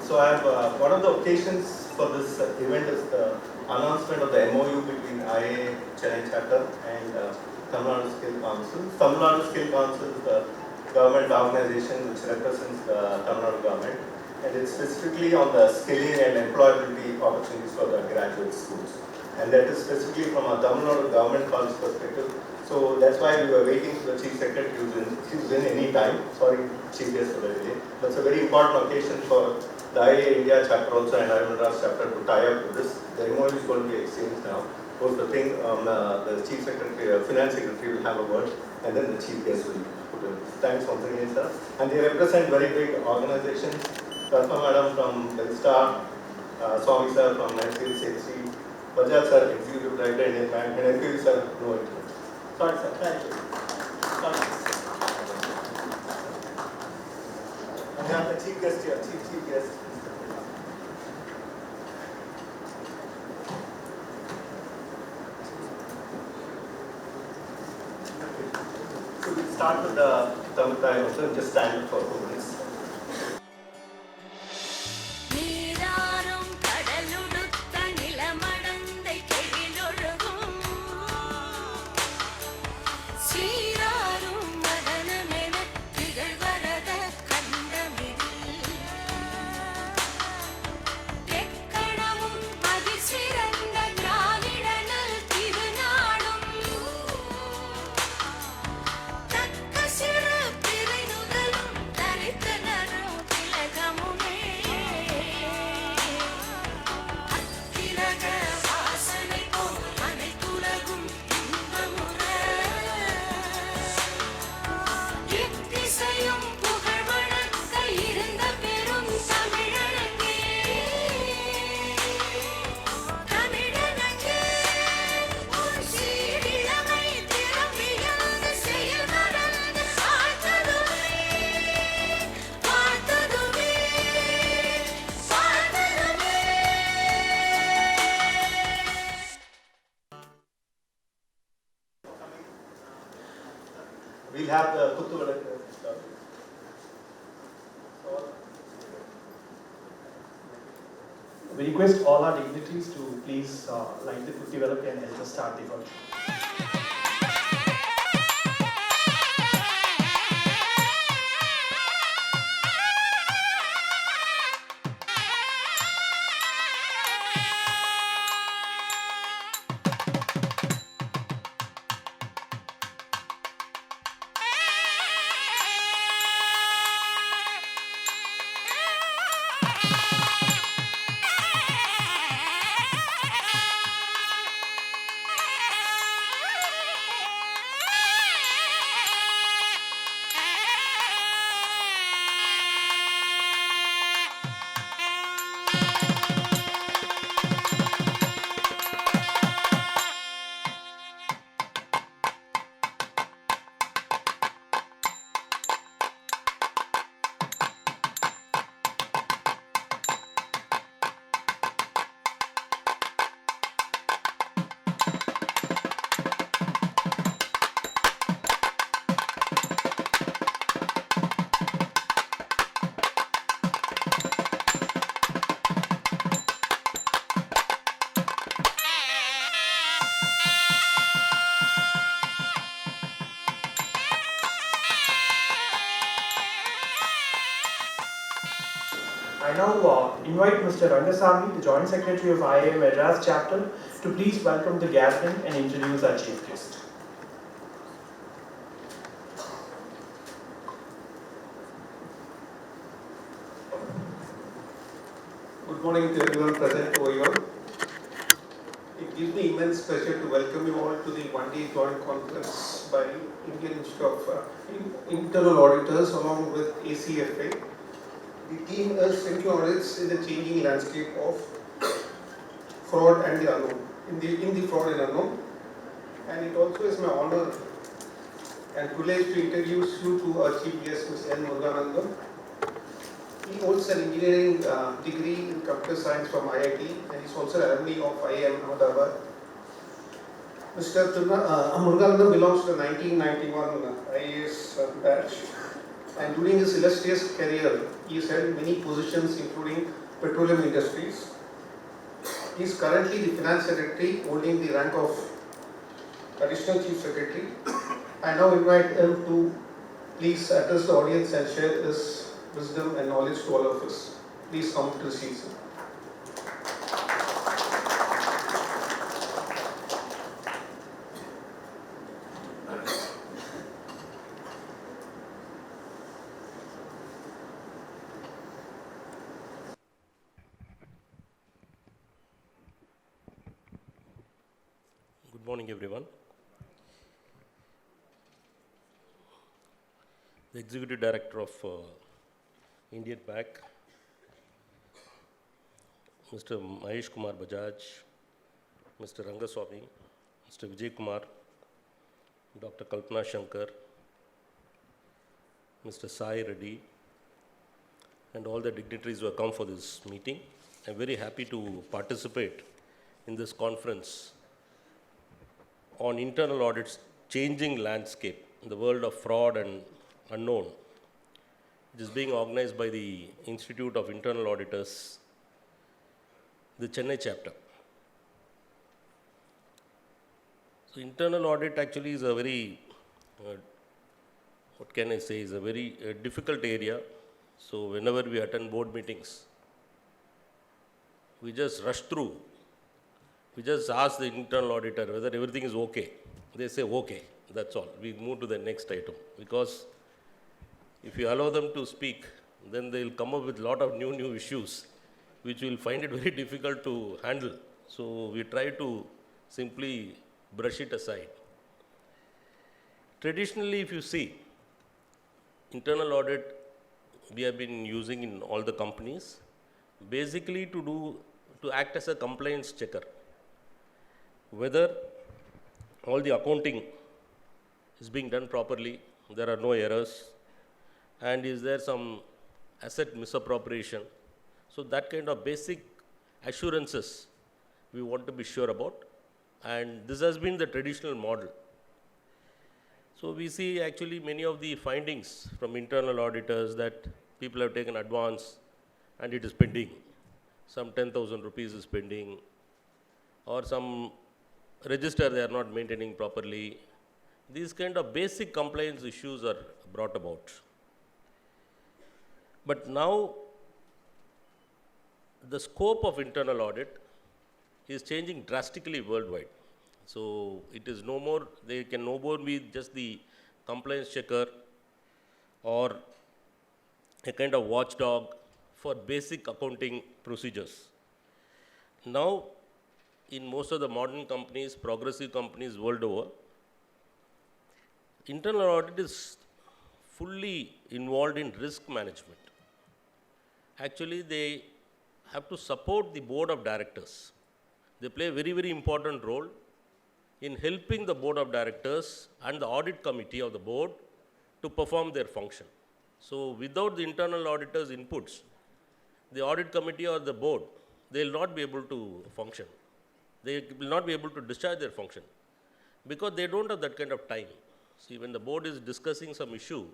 So I have one of the occasions for this event is the announcement of the MOU between IIA Chennai chapter and Tamil Nadu Skill Council. Tamil Nadu Skill Council is the government organization which represents the Tamil Nadu government, and it's specifically on the skilling and employability opportunities for the graduate schools. And that is specifically from a Tamil Nadu government college perspective. So that's why we were waiting for the Chief Secretary who's in any time. Sorry, Chief Guest for the delay. That's a very important occasion for the IIA India chapter also and Madras chapter to tie up with this. The MOU is going to be exchanged now. Both the thing, the Chief Secretary, Finance Secretary will have a word, and then the Chief Guest will put in. Thanks once again, sir. And they represent very big organizations. Kalpana Madam from Belstar, Swami sir from NCLCC, Bajaj sir, Executive Director Indian Bank, and NPV sir, no interest. Sorry sir, thank you. Sorry. And we have the Chief Guest here, Chief Guest. So we'll start with the Tamil time also, just stand up for 2 minutes. We'll have the Kuttu Velak. We request all our dignitaries to please light the Kuttu Velak and help us start the function. I now invite Mr. Rangaswamy, the Joint Secretary of IIA Madras chapter, to please welcome the gathering and introduce our chief guest. Good morning to everyone present over here. It gives me immense pleasure to welcome you all to the one-day joint conference by Indian Institute of Internal Auditors along with ACFA. The team is into audits in the changing landscape of fraud and the unknown, in the fraud and unknown. And it also is my honor and privilege to introduce you to our chief guest, Mr. N.Muruganandam. He holds an engineering degree in computer science from IIT and is also an alumni of IIM Ahmedabad. Mr. Muruganandam belongs to the 1991 IAS batch and during his illustrious career, he has held many positions including petroleum industries. He is currently the Finance Secretary, holding the rank of Additional Chief Secretary. I now invite him to please address the audience and share his wisdom and knowledge to all of us. Please come to the seats. Good morning, everyone. The Executive Director of Indian Bank, Mr.Mahesh Kumar Bajaj, Mr. Rangaswamy, Mr. Vijay Kumar, Dr. Kalpana Sankar, Mr. Sai Reddy, and all the dignitaries who have come for this meeting. I'm very happy to participate in this conference on internal audit's changing landscape in the world of fraud and unknown. It is being organized by the Institute of Internal Auditors, the Chennai chapter. So internal audit actually is a very, what can I say, is a very difficult area. So whenever we attend board meetings, we just rush through. We just ask the internal auditor whether everything is okay. They say okay, that's all. We move to the next item. Because if you allow them to speak, then they'll come up with a lot of new issues, which we'll find it very difficult to handle. So we try to simply brush it aside. Traditionally, if you see, internal audit we have been using in all the companies, basically to act as a compliance checker. Whether all the accounting is being done properly, there are no errors, and is there some asset misappropriation. So that kind of basic assurances we want to be sure about, and this has been the traditional model. So we see actually many of the findings from internal auditors that people have taken advance and it is pending. Some 10,000 rupees is pending, or some register they are not maintaining properly. These kind of basic compliance issues are brought about. But now the scope of internal audit is changing drastically worldwide. So it is no more, they can no more be just the compliance checker or a kind of watchdog for basic accounting procedures. Now, in most of the modern companies, progressive companies world over, internal audit is fully involved in risk management. Actually, they have to support the board of directors. They play a very important role in helping the board of directors and the audit committee of the board to perform their function. So without the internal auditors' inputs, the audit committee or the board, they will not be able to function. They will not be able to discharge their function because they don't have that kind of time. See, when the board is discussing some issue,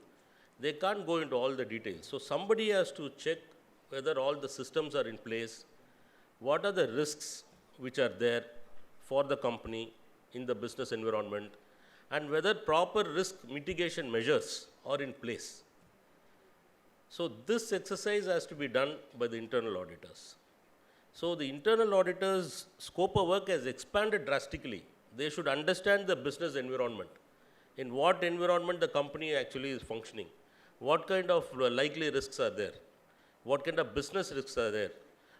they can't go into all the details. So somebody has to check whether all the systems are in place, what are the risks which are there for the company in the business environment, and whether proper risk mitigation measures are in place. So this exercise has to be done by the internal auditors. So the internal auditors' scope of work has expanded drastically. They should understand the business environment, in what environment the company actually is functioning, what kind of likely risks are there, what kind of business risks are there,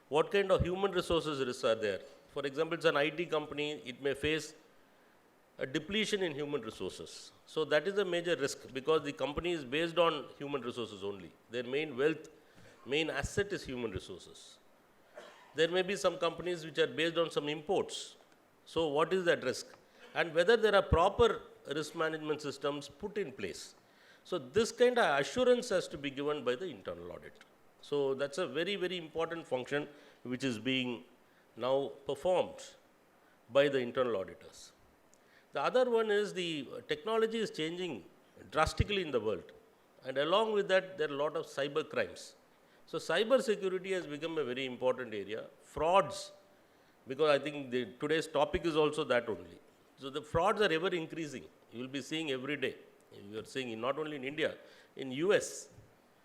what kind of human resources risks are there. For example, it's an IT company, it may face a depletion in human resources. So that is a major risk because the company is based on human resources only. Their main wealth, main asset is human resources. There may be some companies which are based on some imports. So what is that risk? And whether there are proper risk management systems put in place. So this kind of assurance has to be given by the internal audit. So that's a very important function which is being now performed by the internal auditors. The other one is the technology is changing drastically in the world. And along with that, there are a lot of cyber crimes. So cyber security has become a very important area. Frauds, because I think today's topic is also that only. So the frauds are ever increasing. You will be seeing every day. You are seeing not only in India, in US,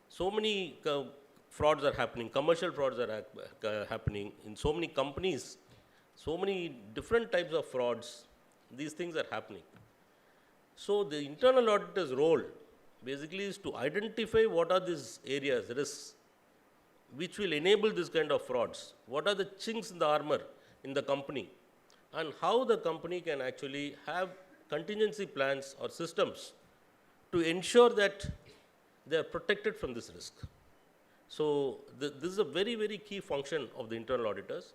so many frauds are happening, commercial frauds are happening in so many companies, so many different types of frauds. These things are happening. So the internal auditor's role basically is to identify what are these areas, risks, which will enable this kind of frauds. What are the chinks in the armor in the company, and how the company can actually have contingency plans or systems to ensure that they are protected from this risk. So this is a very, very key function of the internal auditors.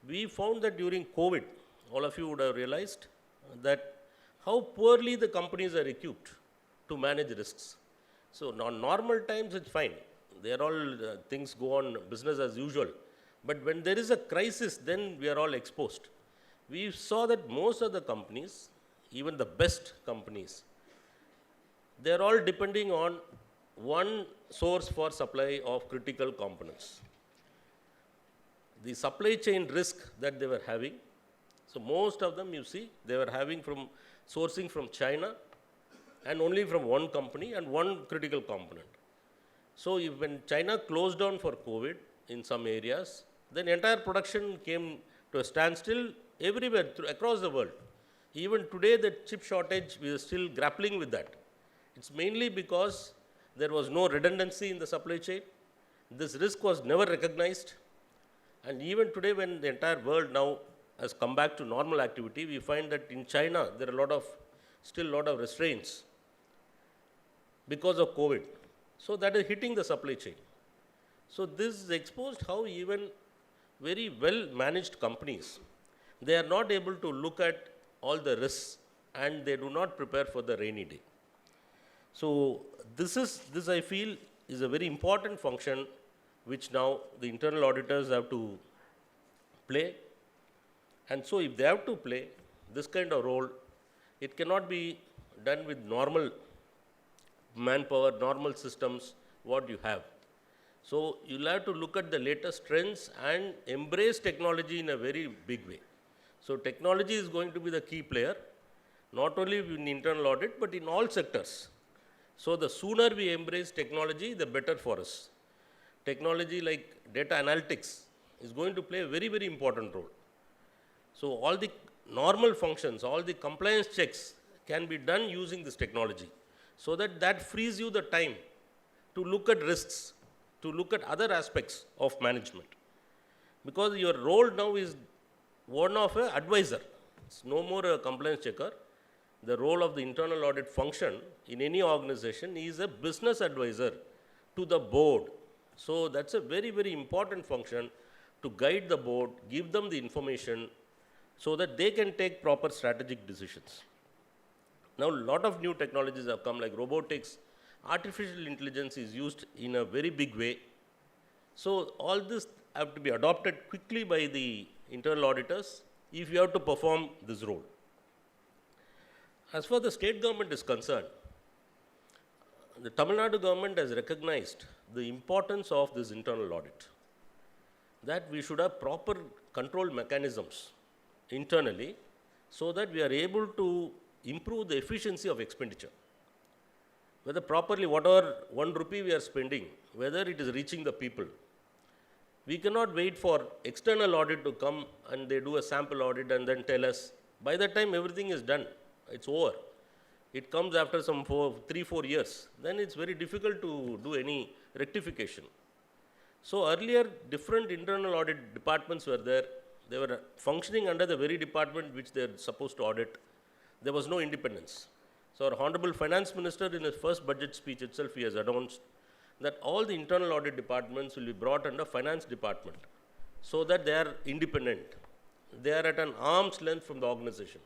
We found that during COVID, all of you would have realized that how poorly the companies are equipped to manage risks. So on normal times, it's fine. They are all, things go on business as usual. But when there is a crisis, then we are all exposed. We saw that most of the companies, even the best companies, they are all depending on one source for supply of critical components. The supply chain risk that they were having, so most of them you see, they were having from sourcing from China and only from one company and one critical component. So when China closed down for COVID in some areas, then entire production came to a standstill everywhere across the world. Even today, the chip shortage, we are still grappling with that. It's mainly because there was no redundancy in the supply chain. This risk was never recognized. And even today, when the entire world now has come back to normal activity, we find that in China, there are still a lot of restraints because of COVID. So that is hitting the supply chain. So this exposed how even very well managed companies, they are not able to look at all the risks and they do not prepare for the rainy day. So this I feel is a very important function which now the internal auditors have to play. And so if they have to play this kind of role, it cannot be done with normal manpower, normal systems, what you have. So you'll have to look at the latest trends and embrace technology in a very big way. So technology is going to be the key player, not only in internal audit, but in all sectors. So the sooner we embrace technology, the better for us. Technology like data analytics is going to play a very, very important role. So all the normal functions, all the compliance checks can be done using this technology. So that frees you the time to look at risks, to look at other aspects of management. Because your role now is one of an advisor. It's no more a compliance checker. The role of the internal audit function in any organization is a business advisor to the board. So that's a very, very important function to guide the board, give them the information so that they can take proper strategic decisions. Now, a lot of new technologies have come like robotics, artificial intelligence is used in a very big way. So all this have to be adopted quickly by the internal auditors if you have to perform this role. As far as the state government is concerned, the Tamil Nadu government has recognized the importance of this internal audit, that we should have proper control mechanisms internally so that we are able to improve the efficiency of expenditure. Whether properly, whatever 1 rupee we are spending, whether it is reaching the people. We cannot wait for external audit to come and they do a sample audit and then tell us. By the time everything is done, it's over. It comes after some 3-4 years. Then it's very difficult to do any rectification. So earlier, different internal audit departments were there. They were functioning under the very department which they are supposed to audit. There was no independence. So our Honorable Finance Minister in his first budget speech itself, he has announced that all the internal audit departments will be brought under Finance Department so that they are independent. They are at an arm's length from the organization.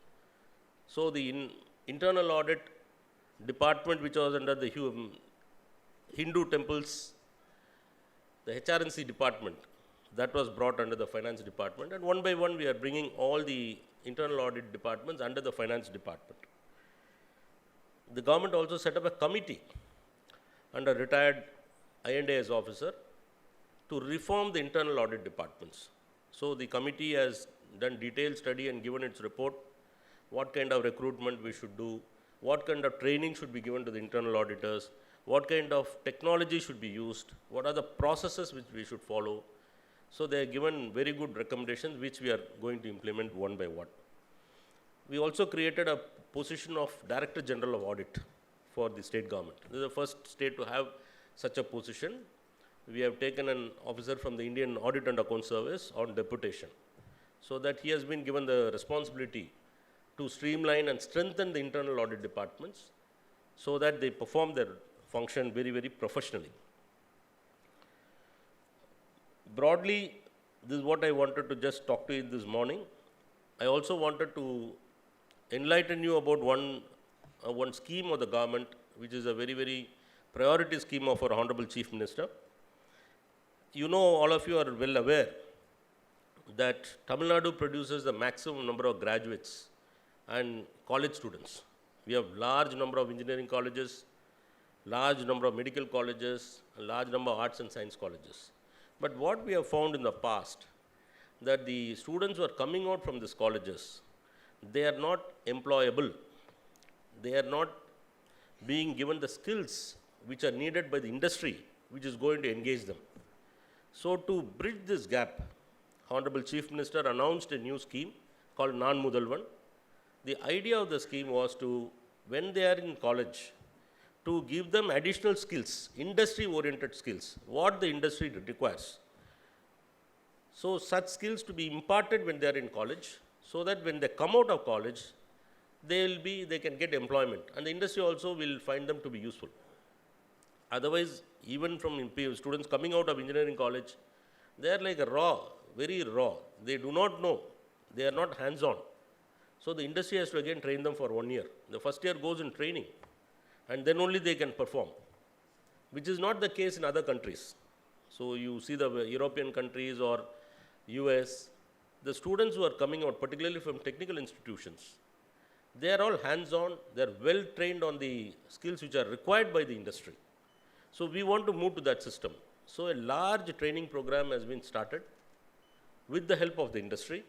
So the internal audit department which was under the Hindu temples, the HRNC department, that was brought under the Finance Department, and one by one we are bringing all the internal audit departments under the Finance Department. The government also set up a committee and a retired IIA officer to reform the internal audit departments. So the committee has done detailed study and given its report, what kind of recruitment we should do, what kind of training should be given to the internal auditors, what kind of technology should be used, what are the processes which we should follow. So they are given very good recommendations which we are going to implement one by one. We also created a position of Director General of Audit for the state government. This is the first state to have such a position. We have taken an officer from the Indian Audit and Account Service on deputation, so that he has been given the responsibility to streamline and strengthen the internal audit departments so that they perform their function very, very professionally. Broadly, this is what I wanted to just talk to you this morning. I also wanted to enlighten you about one scheme of the government, which is a very, very priority scheme of our Honorable Chief Minister. You know, all of you are well aware that Tamil Nadu produces the maximum number of graduates and college students. We have large number of engineering colleges, large number of medical colleges, a large number of arts and science colleges. But what we have found in the past, that the students who are coming out from these colleges, they are not employable. They are not being given the skills which are needed by the industry, which is going to engage them. So to bridge this gap, Honorable Chief Minister announced a new scheme called Non-Mudalvan. The idea of the scheme was to, when they are in college, to give them additional skills, industry-oriented skills, what the industry requires. So such skills to be imparted when they are in college, so that when they come out of college, they can get employment, and the industry also will find them to be useful. Otherwise, even from students coming out of engineering college, they are like raw, very raw. They do not know. They are not hands-on. So the industry has to again train them for 1 year. The first year goes in training, and then only they can perform, which is not the case in other countries. So you see the European countries or US, the students who are coming out, particularly from technical institutions, they are all hands-on, they are well trained on the skills which are required by the industry. So we want to move to that system. So a large training program has been started with the help of the industry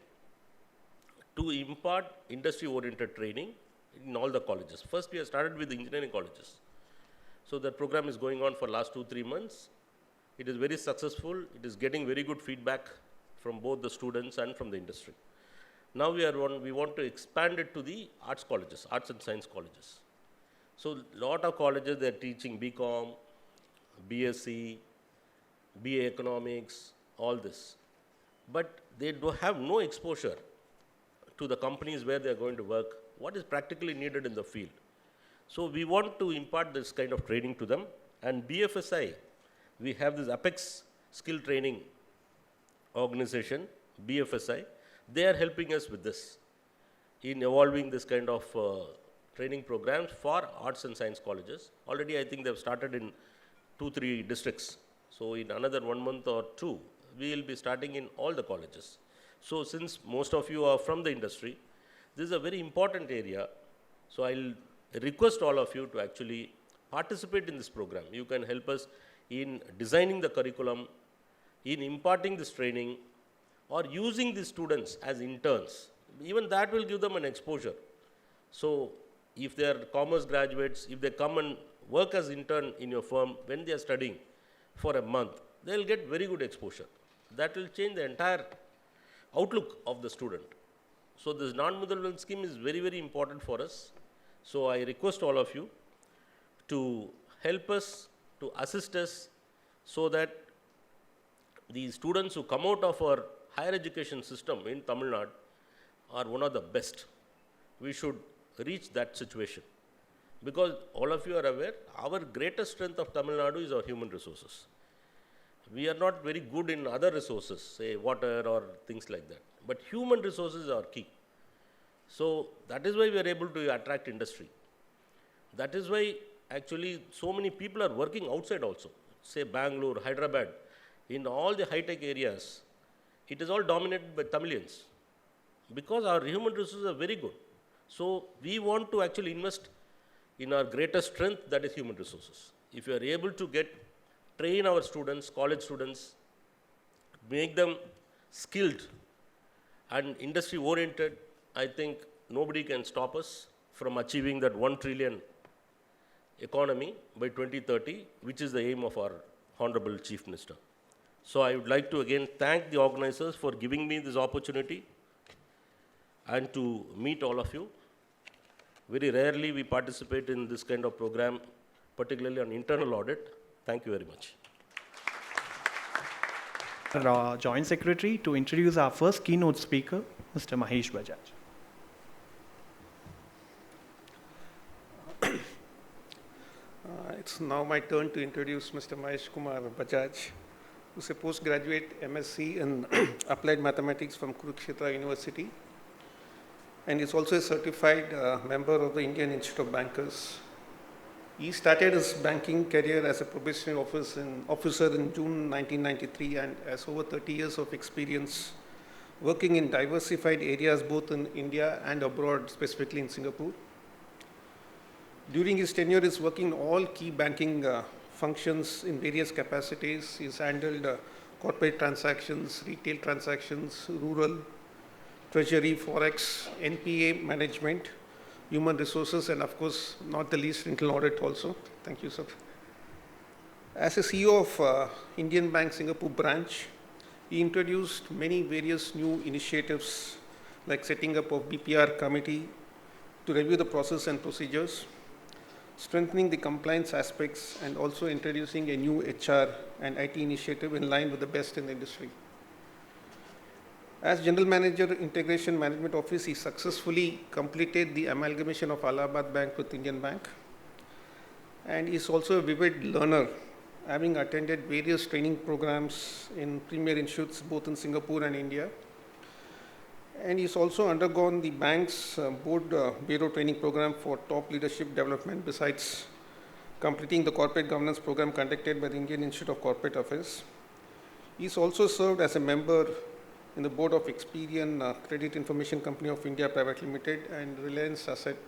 to impart industry-oriented training in all the colleges. First, we have started with the engineering colleges. So that program is going on for last 2-3 months. It is very successful. It is getting very good feedback from both the students and from the industry. Now we want to expand it to the arts colleges, arts and science colleges. So a lot of colleges, they are teaching BCom, BSc, BA Economics, all this. But they have no exposure to the companies where they are going to work, what is practically needed in the field. So we want to impart this kind of training to them. And BFSI, we have this Apex Skill Training Organization, BFSI. They are helping us with this in evolving this kind of training programs for arts and science colleges. Already I think they have started in 2-3 districts. So in another 1 month or 2, we will be starting in all the colleges. So since most of you are from the industry, this is a very important area. So I'll request all of you to actually participate in this program. You can help us in designing the curriculum, in imparting this training, or using these students as interns. Even that will give them an exposure. So if they are commerce graduates, if they come and work as intern in your firm when they are studying for a month, they will get very good exposure. That will change the entire outlook of the student. So this non-Mudalvan scheme is very, very important for us. So I request all of you to help us, to assist us, so that the students who come out of our higher education system in Tamil Nadu are one of the best. We should reach that situation. Because all of you are aware, our greatest strength of Tamil Nadu is our human resources. We are not very good in other resources, say water or things like that. But human resources are key. So that is why we are able to attract industry. That is why actually so many people are working outside also. Say Bangalore, Hyderabad, in all the high-tech areas, it is all dominated by Tamilians. Because our human resources are very good. So we want to actually invest in our greatest strength, that is human resources. if you are able to train our students, college students, make them skilled and industry oriented, I think nobody can stop us from achieving that 1 trillion economy by 2030, which is the aim of our Honorable Chief Minister. So I would like to again thank the organizers for giving me this opportunity and to meet all of you. Very rarely we participate in this kind of program, particularly on internal audit. Thank you very much. Our Joint Secretary to introduce our first keynote speaker, Mr. Mahesh Bajaj. It's now my turn to introduce Mr. Mahesh Kumar Bajaj, who's a postgraduate MSc in Applied Mathematics from Kurukshetra University, and is also a certified member of the Indian Institute of Bankers. He started his banking career as a probationary officer in June 1993 and has over 30 years of experience working in diversified areas both in India and abroad, specifically in Singapore. During his tenure, he is working in all key banking functions in various capacities. He has handled corporate transactions, retail transactions, rural, treasury, forex, NPA management, human resources, and of course, not the least, internal audit also. Thank you, sir. As a CEO of Indian Bank Singapore branch, he introduced many various new initiatives like setting up of BPR committee to review the process and procedures, strengthening the compliance aspects, and also introducing a new HR and IT initiative in line with the best in the industry. As General Manager, Integration Management Office, he successfully completed the amalgamation of Allahabad Bank with Indian Bank. And he is also a vivid learner, having attended various training programs in premier institutes both in Singapore and India. And he's also undergone the bank's board bureau training program for top leadership development, besides completing the corporate governance program conducted by the Indian Institute of Corporate Affairs. He's also served as a member in the board of Experian Credit Information Company of India Private Limited and Reliance Asset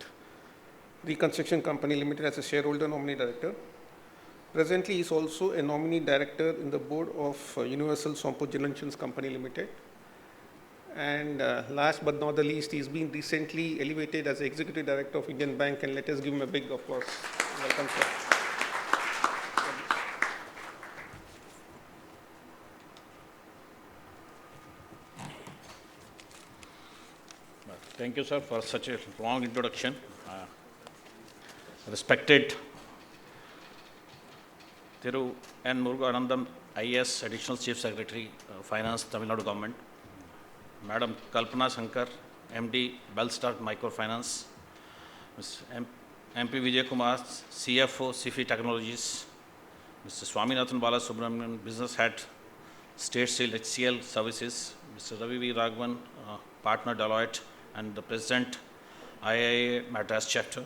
Reconstruction Company Limited as a shareholder nominee director. Presently, he is also a nominee director in the board of Universal Sompo General Insurance Company Limited. And last but not the least, he's been recently elevated as Executive Director of Indian Bank, and let us give him a big applause. Welcome, sir. Thank you, sir, for such a long introduction. Respected Thiru N.Muruganandam, IIS, Additional Chief Secretary, Finance, Tamil Nadu Government. Madam Kalpana Sankar, MD, Belstar Microfinance. Mr. MP Vijay Kumar, CFO, CFI Technologies. Mr.Swaminathan Balasubramanian, Business Head, State Seal HCL Services. Mr. Ravi V. Raghavan, Partner Deloitte, and the President, IIA Madras Chapter.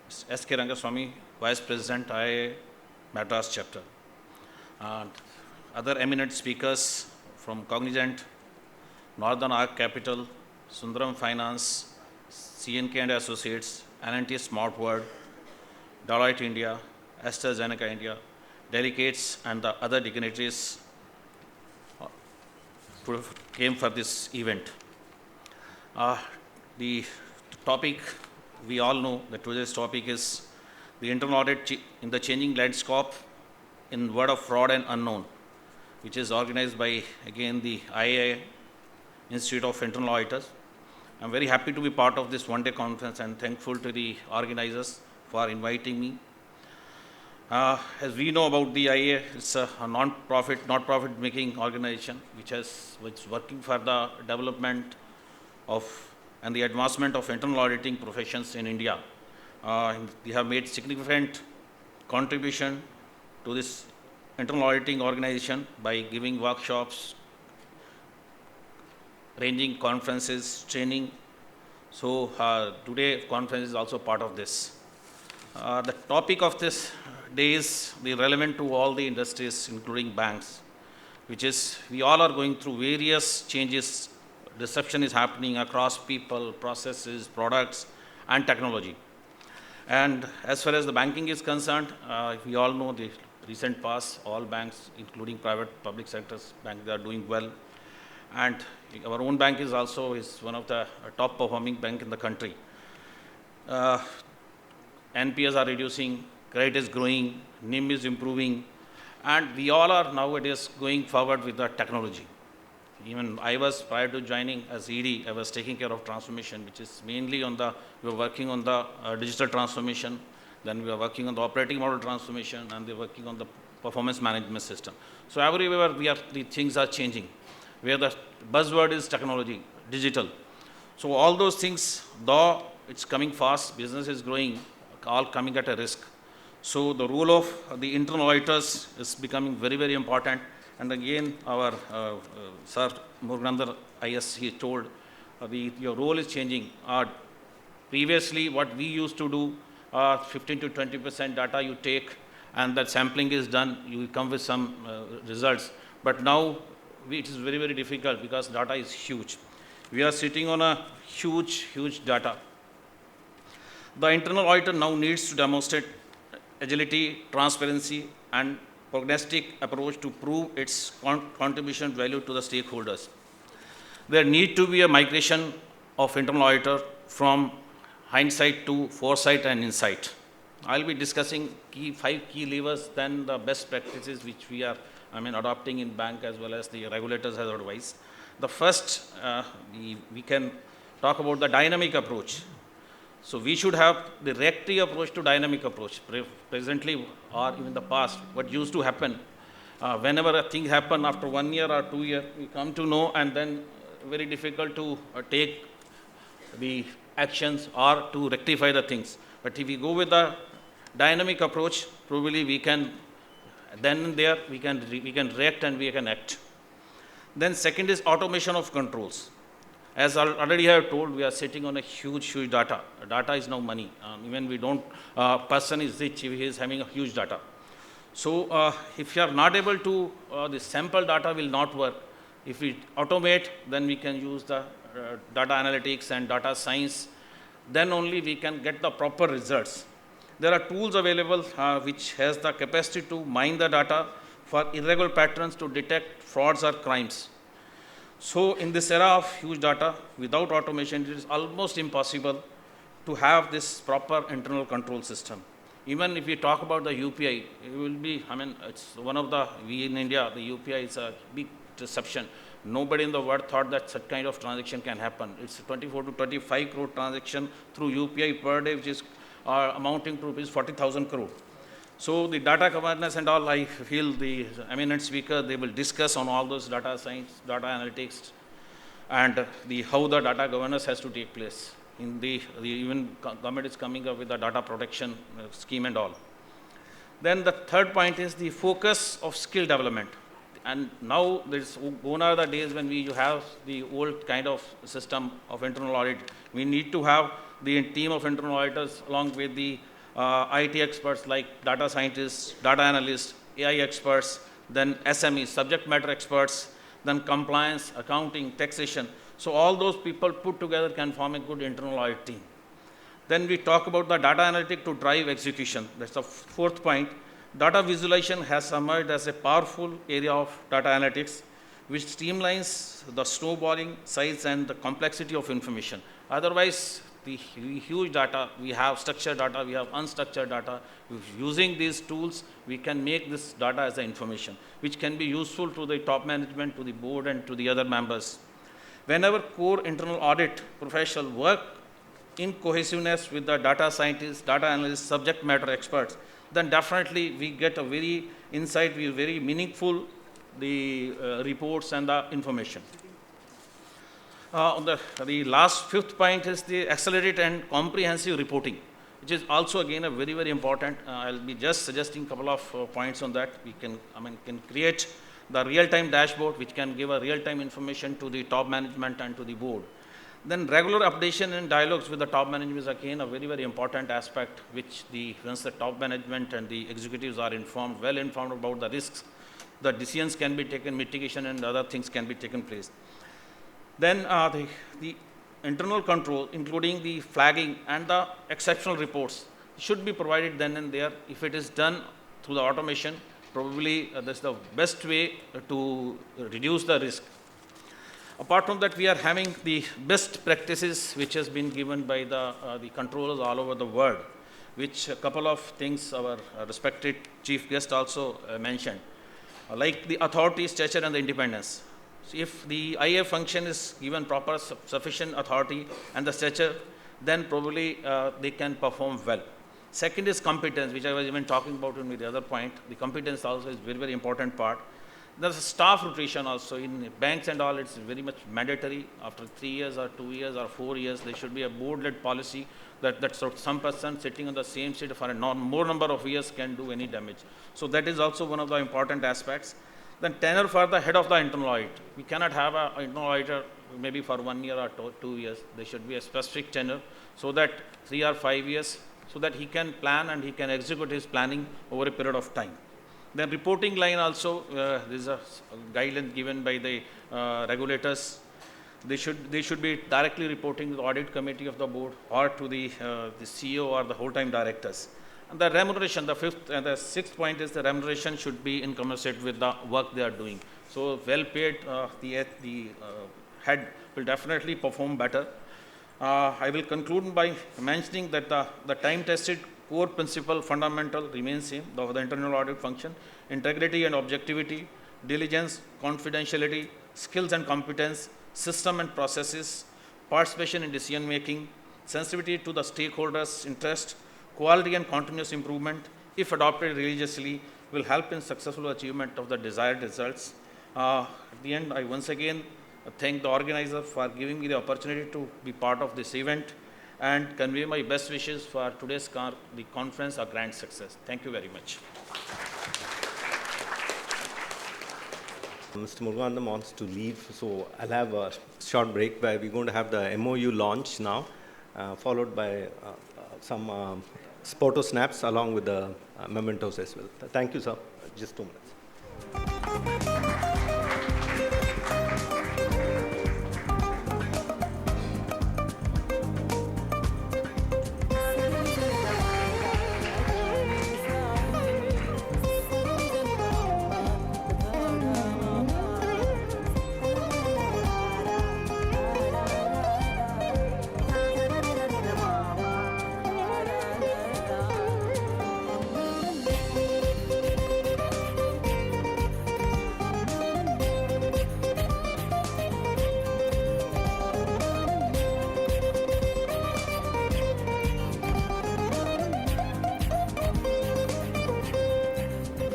Mr.SK Rangaswamy, Vice President, IIA Madras Chapter. Other eminent speakers from Cognizant, Northern Arc Capital, Sundaram Finance, CNK and Associates, L&T Smart World, Deloitte India, AstraZeneca India, delegates and the other dignitaries came for this event. The topic, we all know that today's topic is the internal audit in the changing landscape in word of fraud and unknown, which is organized by, again, the IIA Institute of Internal Auditors. I'm very happy to be part of this one-day conference and thankful to the organizers for inviting me. As we know about the IIA, it's a non-profit, not-profit making organization which is working for the development of and the advancement of internal auditing professions in India. They have made significant contribution to this internal auditing organization by giving workshops, arranging conferences, training. So today conference is also part of this. The topic of this day is relevant to all the industries, including banks, which is we all are going through various changes. Disruption is happening across people, processes, products, and technology. And as far as the banking is concerned, we all know the recent past, all banks, including private, public sectors, banks, they are doing well. And our own bank is also one of the top performing bank in the country. NPS are reducing, credit is growing, NIM is improving, and we all are nowadays going forward with the technology. Even I was, prior to joining as ED, I was taking care of transformation, which is mainly on the, we were working on the digital transformation, then we are working on the operating model transformation, and we are working on the performance management system. So everywhere the things are changing, where the buzzword is technology, digital. So all those things, though it's coming fast, business is growing, all coming at a risk. So the role of the internal auditors is becoming very, very important. And again, our Sir Muruganandam IS, he told, your role is changing. Previously, what we used to do, 15 to 20% data you take, and that sampling is done, you come with some results. But now, it is very, very difficult because data is huge. We are sitting on a huge, huge data. The internal auditor now needs to demonstrate agility, transparency, and prognostic approach to prove its contribution value to the stakeholders. There need to be a migration of internal auditor from hindsight to foresight and insight. I'll be discussing 5 key levers, then the best practices which we are adopting in bank as well as the regulators has advised. The first, we can talk about the dynamic approach. So we should have the reactive approach to dynamic approach. Presently or even in the past, what used to happen, whenever a thing happened after 1 year or 2 years, we come to know, and then very difficult to take the actions or to rectify the things. But if we go with the dynamic approach, probably we can, then and there, we can react and we can act. Then second is automation of controls. As already I have told, we are sitting on a huge, huge data. Data is now money. Even we don't, person is rich if he is having a huge data. So if you are not able to, the sample data will not work. If we automate, then we can use the data analytics and data science. Then only we can get the proper results. There are tools available which has the capacity to mine the data for irregular patterns to detect frauds or crimes. So in this era of huge data, without automation, it is almost impossible to have this proper internal control system. Even if we talk about the UPI, it will be, it's one of the, we in India, the UPI is a big deception. Nobody in the world thought that such kind of transaction can happen. It's 24 to 25 crore transaction through UPI per day, which is amounting to rupees 40,000 crore. So the data governance and all, I feel the eminent speaker, they will discuss on all those data science, data analytics, and how the data governance has to take place. In the even government is coming up with the data protection scheme and all. Then the third point is the focus of skill development. And now there's gone are the days when you have the old kind of system of internal audit. We need to have the team of internal auditors along with the IT experts like data scientists, data analysts, AI experts, then SMEs, subject matter experts, then compliance, accounting, taxation. So all those people put together can form a good internal audit team. Then we talk about the data analytics to drive execution. That's the fourth point. Data visualization has emerged as a powerful area of data analytics, which streamlines the snowballing size and the complexity of information. Otherwise, the huge data, we have structured data, we have unstructured data. Using these tools, we can make this data as the information, which can be useful to the top management, to the board, and to the other members. Whenever core internal audit professionals work in cohesiveness with the data scientists, data analysts, subject matter experts, then definitely we get a very insight, very meaningful the reports and the information. The last fifth point is the accelerated and comprehensive reporting, which is also again a very, very important. I'll be just suggesting a couple of points on that. We can, can create the real-time dashboard, which can give a real-time information to the top management and to the board. Then regular updation and dialogues with the top management is again a very, very important aspect, which once the top management and the executives are informed, well informed about the risks, the decisions can be taken, mitigation and other things can be taken place. Then the internal control, including the flagging and the exceptional reports, should be provided then and there. If it is done through the automation, probably that's the best way to reduce the risk. Apart from that, we are having the best practices which has been given by the controllers all over the world, which a couple of things our respected chief guest also mentioned, like the authority, stature and the independence. So if the IA function is given proper sufficient authority and the stature, then probably they can perform well. Second is competence, which I was even talking about in the other point. The competence also is very, very important part. There's a staff rotation also in banks and all. It's very much mandatory. After 3 years or 2 years or 4 years, there should be a board-led policy that some person sitting on the same seat for a more number of years can do any damage. So that is also one of the important aspects. Then tenure for the head of the internal audit. We cannot have an internal auditor maybe for 1 year or 2 years. There should be a specific tenure so that 3 or 5 years, so that he can plan and he can execute his planning over a period of time. Then reporting line also, there is a guideline given by the regulators. They should be directly reporting to the audit committee of the board or to the CEO or the whole-time directors. And the remuneration, the fifth and the sixth point is the remuneration should be in commensurate with the work they are doing. So well paid, the head will definitely perform better. I will conclude by mentioning that the time-tested core principle fundamental remains same of the internal audit function: integrity and objectivity, diligence, confidentiality, skills and competence, system and processes, participation in decision making, sensitivity to the stakeholders' interest, quality and continuous improvement, if adopted religiously, will help in successful achievement of the desired results. At the end, I once again thank the organizer for giving me the opportunity to be part of this event and convey my best wishes for today's the conference a grand success. Thank you very much. Mr. Muruganandam wants to leave, so I'll have a short break where we're going to have the MOU launch now, followed by some photo snaps along with the mementos as well. Thank you, sir. Just 2 minutes.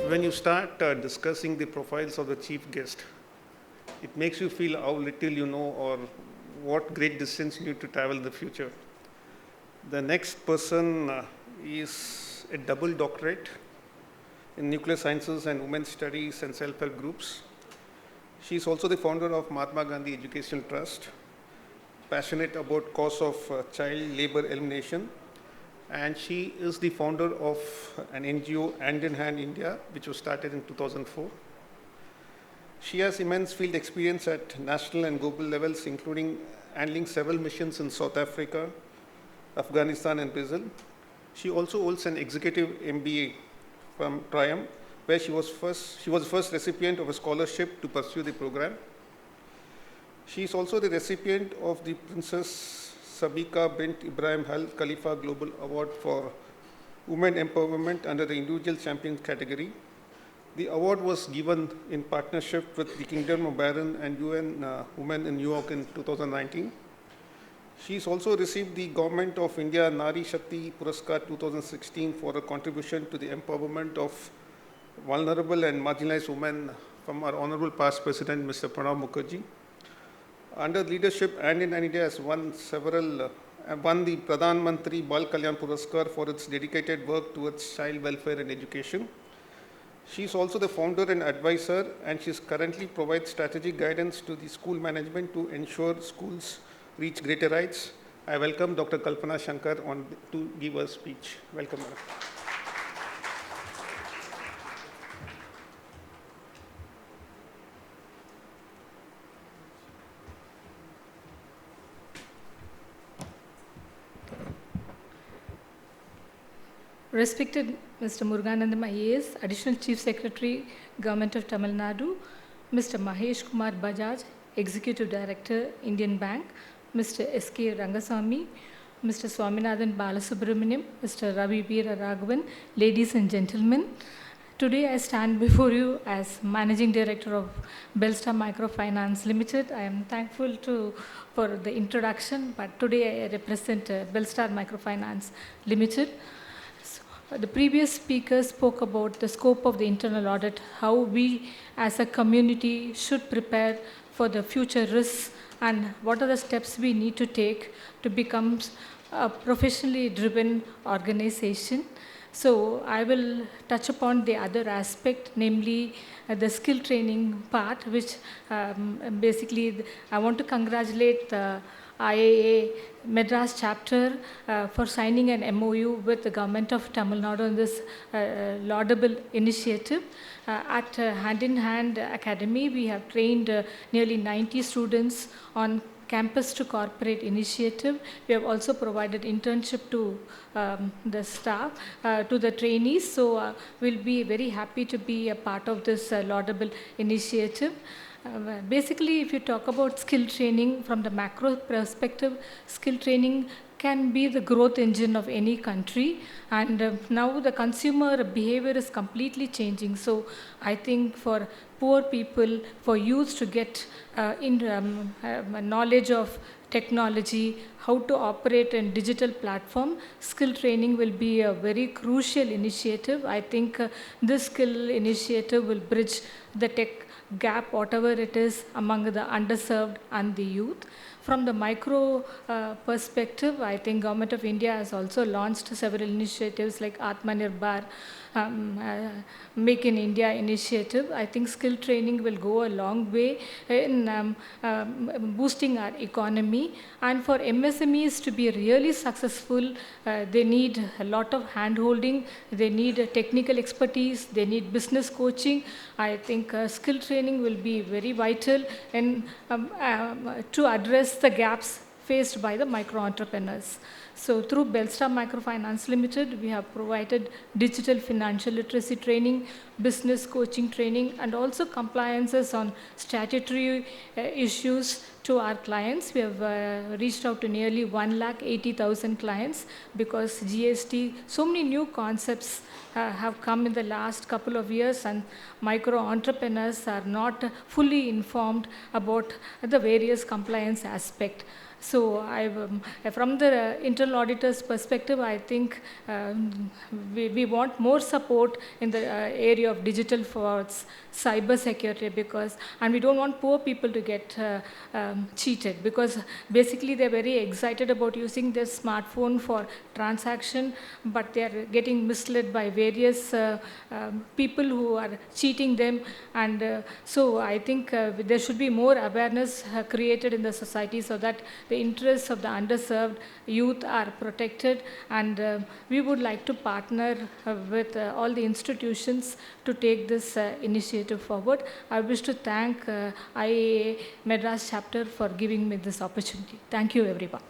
When you start discussing the profiles of the chief guest, it makes you feel how little you know or what great distance you need to travel in the future. The next person is a double doctorate in nuclear sciences and women's studies and self-help groups. She is also the founder of Mahatma Gandhi Educational Trust, passionate about cause of child labor elimination, and she is the founder of an NGO, Hand in Hand India, which was started in 2004. She has immense field experience at national and global levels, including handling several missions in South Africa, Afghanistan, and Brazil. She also holds an executive MBA from Triumph, where she was the first recipient of a scholarship to pursue the program. She is also the recipient of the Princess Sabika bint Ibrahim Al Khalifa Global Award for Women Empowerment under the Individual Champion category. The award was given in partnership with the Kingdom of Bahrain and UN Women in New York in 2019. She has also received the Government of India Nari Shakti Puraskar 2016 for her contribution to the empowerment of vulnerable and marginalized women from our Honorable Past President, Mr. Pranab Mukherjee. Under leadership, Hand in Hand India has won the Pradhan Mantri Bal Kalyan Puraskar for its dedicated work towards child welfare and education. She is also the founder and advisor, and she currently provides strategic guidance to the school management to ensure schools reach greater heights. I welcome Dr. Kalpana Sankar to give a speech. Welcome, madam. Respected Mr. Muruganandam IAS, Additional Chief Secretary, Government of Tamil Nadu, Mr. Mahesh Kumar Bajaj, Executive Director, Indian Bank, Mr.SK Rangaswamy, Mr. Swaminathan Balasubramanian, Mr. Ravi Veera Raghavan, ladies and gentlemen. Today I stand before you as Managing Director of Belstar Microfinance Limited. I am thankful for the introduction, but today I represent Belstar Microfinance Limited. The previous speaker spoke about the scope of the internal audit, how we as a community should prepare for the future risks and what are the steps we need to take to become a professionally driven organization. So I will touch upon the other aspect, namely the skill training part, which basically I want to congratulate the IIA Madras chapter for signing an MOU with the government of Tamil Nadu on this laudable initiative. At Hand in Hand Academy, we have trained nearly 90 students on campus to corporate initiative. We have also provided internship to the staff, to the trainees. So we'll be very happy to be a part of this laudable initiative. Basically, if you talk about skill training from the macro perspective, skill training can be the growth engine of any country, and now the consumer behavior is completely changing. So I think for poor people, for youth to get knowledge of technology, how to operate in digital platform, skill training will be a very crucial initiative. I think this skill initiative will bridge the tech gap, whatever it is, among the underserved and the youth. From the micro perspective, I think Government of India has also launched several initiatives like Atmanirbhar, Make in India initiative. I think skill training will go a long way in boosting our economy. And for MSMEs to be really successful, they need a lot of hand-holding, they need technical expertise, they need business coaching. I think skill training will be very vital in, to address the gaps faced by the micro entrepreneurs. So through Belstar Microfinance Limited, we have provided digital financial literacy training, business coaching training, and also compliances on statutory issues to our clients. We have reached out to nearly 180,000 clients because GST, so many new concepts have come in the last couple of years, and micro entrepreneurs are not fully informed about the various compliance aspects. So from the internal auditor's perspective, I think we want more support in the area of digital frauds, cyber security, because, and we don't want poor people to get cheated, because basically they're very excited about using their smartphone for transaction, but they're getting misled by various people who are cheating them. And so I think there should be more awareness created in the society so that the interests of the underserved youth are protected, and we would like to partner with all the institutions to take this initiative forward. I wish to thank IIA Madras chapter for giving me this opportunity. Thank you, everyone.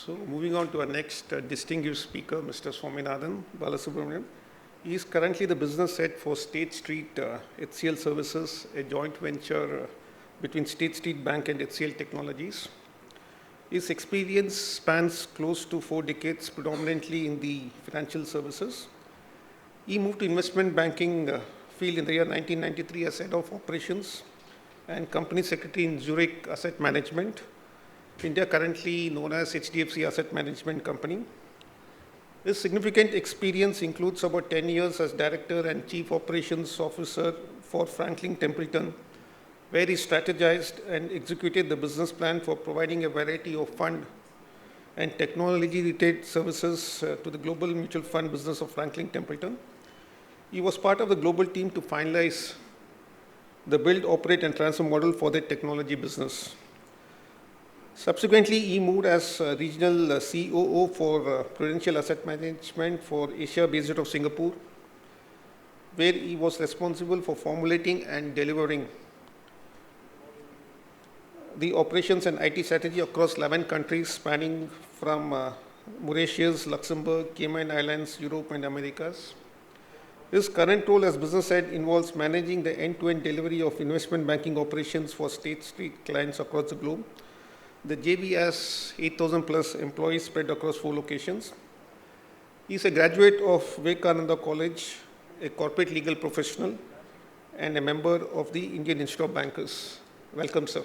So moving on to our next distinguished speaker, Mr. Swaminathan Balasubramanian. He is currently the business head for State Street HCL Services, a joint venture between State Street Bank and HCL Technologies. His experience spans close to 4 decades, predominantly in the financial services. He moved to investment banking field in the year 1993 as head of operations and company secretary in Zurich Asset Management, India, currently known as HDFC Asset Management Company. His significant experience includes about 10 years as Director and Chief Operations Officer for Franklin Templeton, where he strategized and executed the business plan for providing a variety of fund and technology-related services to the global mutual fund business of Franklin Templeton. He was part of the global team to finalize the build, operate, and transfer model for the technology business. Subsequently, he moved as regional COO for Prudential Asset Management for Asia based out of Singapore, where he was responsible for formulating and delivering the operations and IT strategy across 11 countries spanning from Mauritius, Luxembourg, Cayman Islands, Europe and Americas. His current role as business head involves managing the end-to-end delivery of investment banking operations for State Street clients across the globe. The JV has 8,000 plus employees spread across 4 locations. He is a graduate of Vivekananda College, a corporate legal professional, and a member of the Indian Institute of Bankers. Welcome, sir.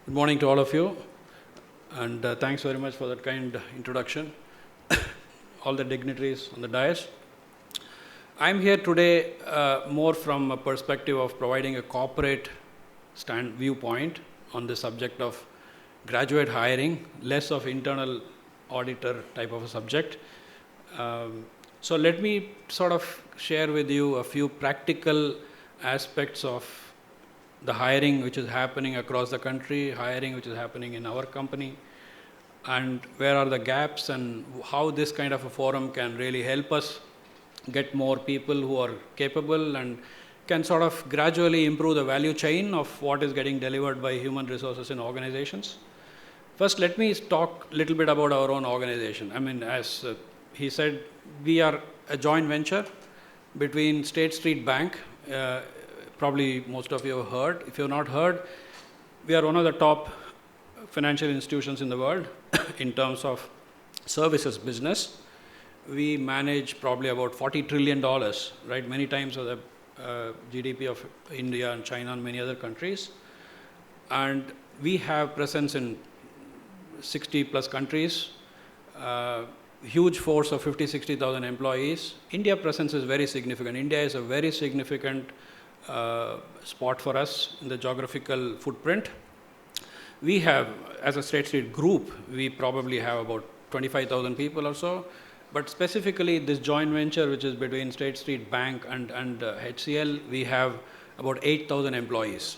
Good morning to all of you, and thanks very much for that kind introduction. All the dignitaries on the dais. I'm here today more from a perspective of providing a corporate viewpoint on the subject of graduate hiring, less of internal auditor type of a subject. So let me sort of share with you a few practical aspects of the hiring which is happening across the country, hiring which is happening in our company, and where are the gaps and how this kind of a forum can really help us get more people who are capable and can sort of gradually improve the value chain of what is getting delivered by human resources in organizations. First, let me talk a little bit about our own organization. I mean, as he said, we are a joint venture between State Street Bank. Probably most of you have heard. If you have not heard, we are one of the top financial institutions in the world in terms of services business. We manage probably about $40 trillion, right? Many times of the GDP of India and China and many other countries. And we have presence in 60 plus countries, huge force of 50-60,000 employees. India presence is very significant. India is a very significant spot for us in the geographical footprint. We have, as a State Street group, we probably have about 25,000 people or so. But specifically, this joint venture, which is between State Street Bank and HCL, we have about 8,000 employees.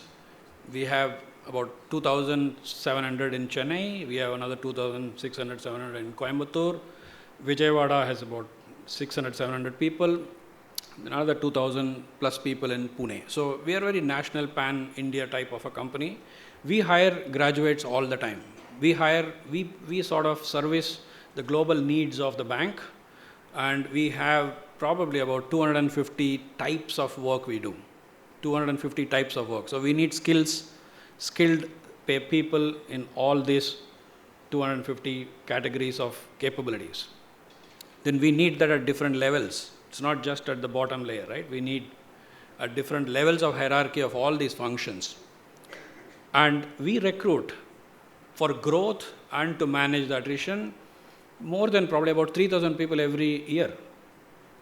We have about 2,700 in Chennai. We have another 2,600, 700 in Coimbatore. Vijayawada has about 600, 700 people. Another 2,000 plus people in Pune. So we are a very national pan-India type of a company. We hire graduates all the time. We sort of service the global needs of the bank, and we have probably about 250 types of work we do. 250 types of work. So we need skilled people in all these 250 categories of capabilities. Then we need that at different levels. It's not just at the bottom layer, right? We need at different levels of hierarchy of all these functions. And we recruit for growth and to manage the attrition more than probably about 3,000 people every year.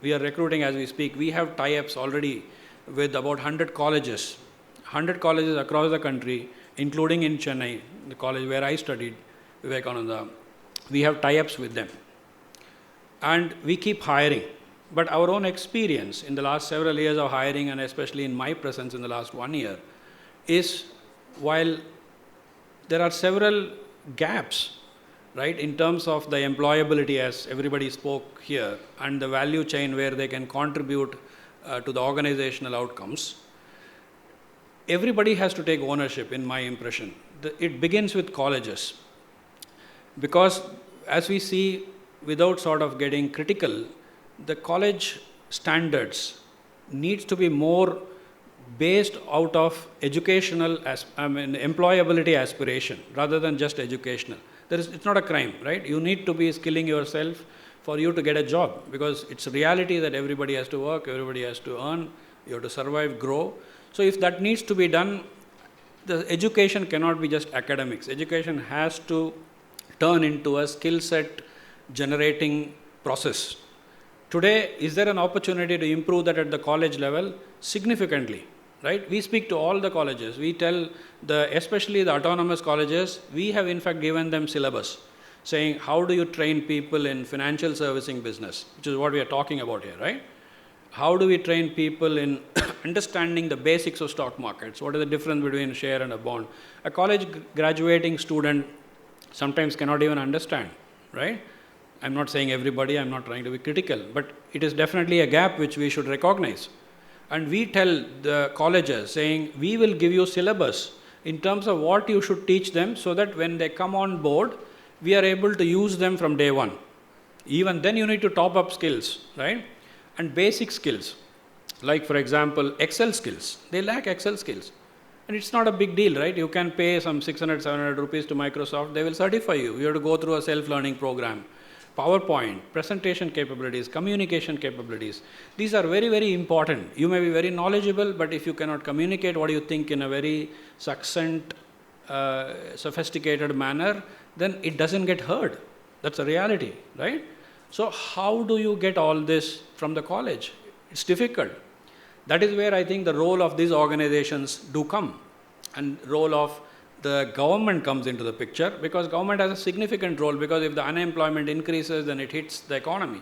We are recruiting as we speak. We have tie-ups already with about 100 colleges. 100 colleges across the country, including in Chennai, the college where I studied, Vivekananda. We have tie-ups with them. And we keep hiring. But our own experience in the last several years of hiring, and especially in my presence in the last 1 year, is while there are several gaps, right, in terms of the employability, as everybody spoke here, and the value chain where they can contribute to the organizational outcomes, everybody has to take ownership, in my impression. It begins with colleges. Because as we see, without sort of getting critical, the college standards needs to be more based out of educational, employability aspiration rather than just educational. It's not a crime, right? You need to be skilling yourself for you to get a job, because it's a reality that everybody has to work, everybody has to earn, you have to survive, grow. So if that needs to be done, the education cannot be just academics. Education has to turn into a skill set generating process. Today, is there an opportunity to improve that at the college level? Significantly, right? We speak to all the colleges. We tell especially the autonomous colleges, we have in fact given them syllabus saying, how do you train people in financial servicing business, which is what we are talking about here, right? How do we train people in understanding the basics of stock markets? What is the difference between a share and a bond? A college graduating student sometimes cannot even understand, right? I'm not saying everybody, I'm not trying to be critical, but it is definitely a gap which we should recognize. And we tell the colleges saying, we will give you syllabus in terms of what you should teach them so that when they come on board, we are able to use them from day one. Even then you need to top up skills, right? And basic skills, like for example, Excel skills. They lack Excel skills. And it's not a big deal, right? You can pay some 600, 700 rupees to Microsoft, they will certify you. You have to go through a self-learning program. PowerPoint, presentation capabilities, communication capabilities. These are very, very important. You may be very knowledgeable, but if you cannot communicate what you think in a very succinct, sophisticated manner, then it doesn't get heard. That's a reality, right? So how do you get all this from the college? It's difficult. That is where I think the role of these organizations do come, and role of the government comes into the picture, because government has a significant role, because if the unemployment increases, then it hits the economy.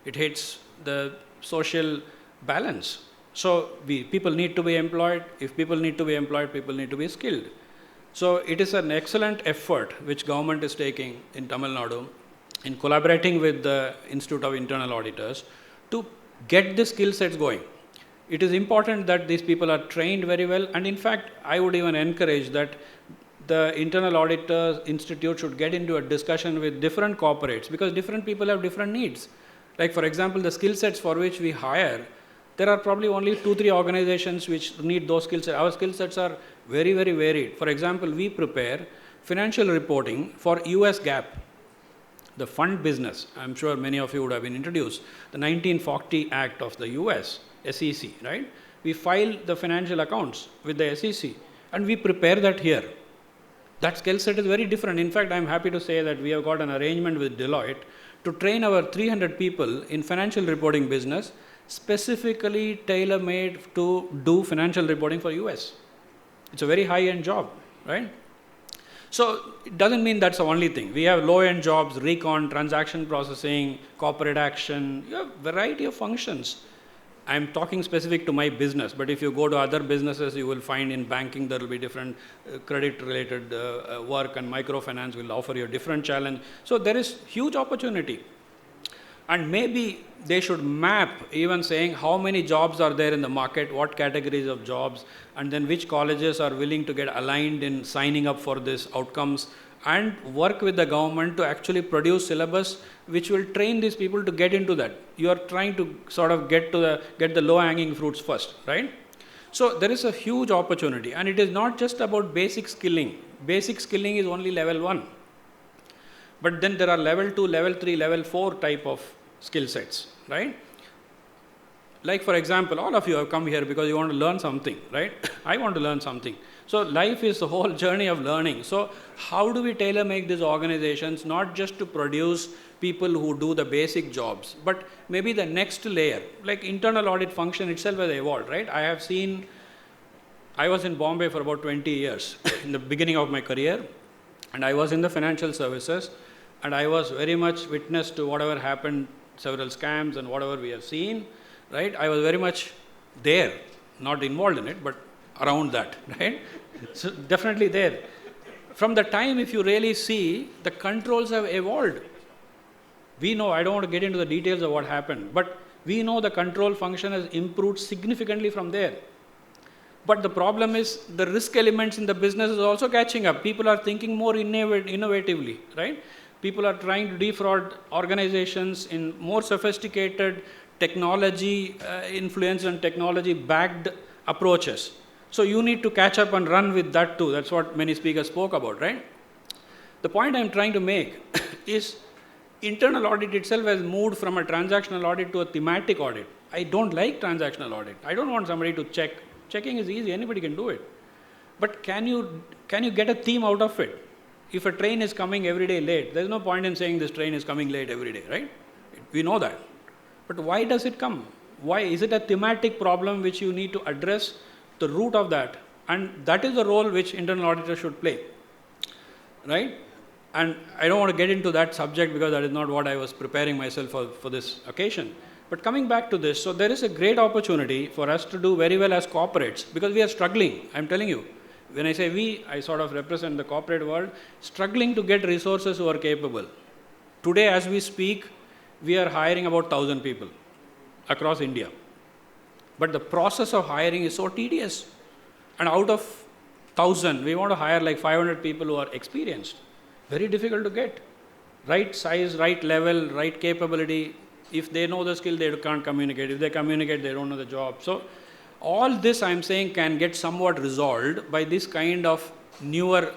It hits the social balance. So people need to be employed. If people need to be employed, people need to be skilled. So it is an excellent effort which government is taking in Tamil Nadu in collaborating with the Institute of Internal Auditors to get the skill sets going. It is important that these people are trained very well, and in fact, I would even encourage that the Internal Auditor Institute should get into a discussion with different corporates, because different people have different needs. Like for example, the skill sets for which we hire, there are probably only 2-3 organizations which need those skill sets. Our skill sets are very, very varied. For example, we prepare financial reporting for US GAAP, the fund business. I'm sure many of you would have been introduced. The 1940 Act of the US, SEC, right? We file the financial accounts with the SEC, and we prepare that here. That skill set is very different. In fact, I'm happy to say that we have got an arrangement with Deloitte to train our 300 people in financial reporting business, specifically tailor-made to do financial reporting for US. It's a very high-end job, right? So it doesn't mean that's the only thing. We have low-end jobs, recon, transaction processing, corporate action. You have a variety of functions. I'm talking specific to my business, but if you go to other businesses, you will find in banking there will be different credit-related work, and microfinance will offer you a different challenge. So there is huge opportunity. And maybe they should map, even saying how many jobs are there in the market, what categories of jobs, and then which colleges are willing to get aligned in signing up for these outcomes, and work with the government to actually produce syllabus which will train these people to get into that. You are trying to sort of get the low-hanging fruits first, right? So there is a huge opportunity, and it is not just about basic skilling. Basic skilling is only level 1. But then there are level 2, level 3, level 4 type of skill sets, right? Like for example, all of you have come here because you want to learn something, right? I want to learn something. So life is the whole journey of learning. So how do we tailor make these organizations not just to produce people who do the basic jobs, but maybe the next layer, like internal audit function itself has evolved, right? I was in Bombay for about 20 years in the beginning of my career, and I was in the financial services, and I was very much witness to whatever happened, several scams and whatever we have seen, right? I was very much there, not involved in it, but around that, right? So definitely there. From the time, if you really see, the controls have evolved. We know, I don't want to get into the details of what happened, but we know the control function has improved significantly from there. But the problem is the risk elements in the business is also catching up. People are thinking more innovatively, right? People are trying to defraud organizations in more sophisticated technology influence and technology backed approaches. So you need to catch up and run with that too. That's what many speakers spoke about, right? The point I'm trying to make is internal audit itself has moved from a transactional audit to a thematic audit. I don't like transactional audit. I don't want somebody to check. Checking is easy, anybody can do it. But can you get a theme out of it? If a train is coming every day late, there's no point in saying this train is coming late every day, right? We know that. But why does it come? Why? Is it a thematic problem which you need to address the root of that? And that is the role which internal auditor should play, right? And I don't want to get into that subject because that is not what I was preparing myself for this occasion. But coming back to this, so there is a great opportunity for us to do very well as corporates, because we are struggling, I'm telling you. When I say we, I sort of represent the corporate world, struggling to get resources who are capable today as we speak, we are hiring about 1,000 people across India. But the process of hiring is so tedious. And out of 1,000, we want to hire like 500 people who are experienced. Very difficult to get. Right size, right level, right capability. If they know the skill, they can't communicate. If they communicate, they don't know the job. So all this, I'm saying, can get somewhat resolved by this kind of newer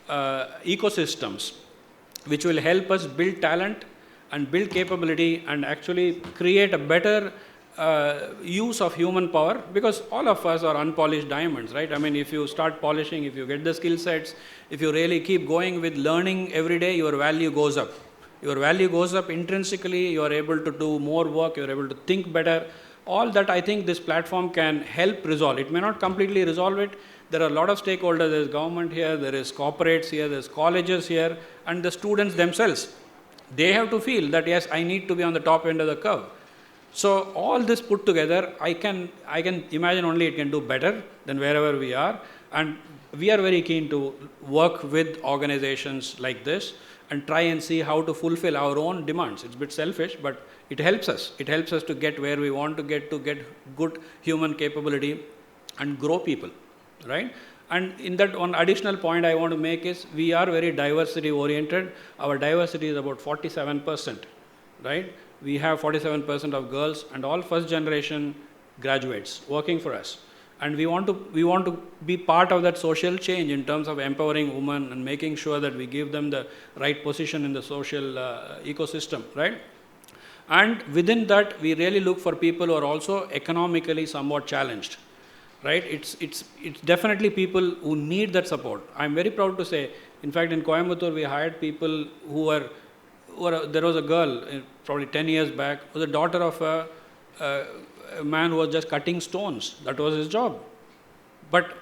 ecosystems, which will help us build talent and build capability and actually create a better use of human power, because all of us are unpolished diamonds, right? I mean, if you start polishing, if you get the skill sets, if you really keep going with learning every day, your value goes up. Your value goes up intrinsically, you are able to do more work, you are able to think better. All that I think this platform can help resolve. It may not completely resolve it. There are a lot of stakeholders. There is government here, there is corporates here, there is colleges here, and the students themselves. They have to feel that, yes, I need to be on the top end of the curve. So all this put together, I can imagine only it can do better than wherever we are. And we are very keen to work with organizations like this and try and see how to fulfill our own demands. It's a bit selfish, but it helps us. It helps us to get where we want to get good human capability and grow people, right? And in that, one additional point I want to make is we are very diversity oriented. Our diversity is about 47%, right? We have 47% of girls and all first generation graduates working for us. And we want to be part of that social change in terms of empowering women and making sure that we give them the right position in the social ecosystem, right? And within that, we really look for people who are also economically somewhat challenged, right? It's definitely people who need that support. I'm very proud to say, in fact, in Coimbatore, we hired people who were there was a girl, probably 10 years back, who was the daughter of a man who was just cutting stones. That was his job. But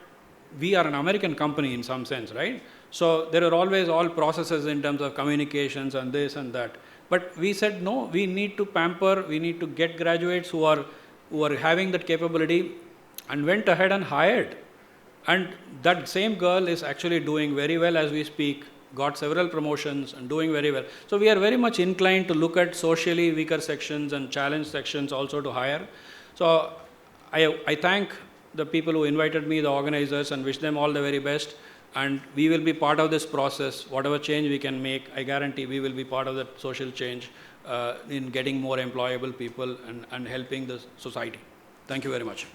we are an American company in some sense, right? So there are always all processes in terms of communications and this and that. But we said, no, we need to pamper, we need to get graduates who are having that capability, and went ahead and hired. And that same girl is actually doing very well as we speak, got several promotions and doing very well. So we are very much inclined to look at socially weaker sections and challenged sections also to hire. So I thank the people who invited me, the organizers, and wish them all the very best. And we will be part of this process. Whatever change we can make, I guarantee we will be part of that social change in getting more employable people and helping the society. Thank you very much.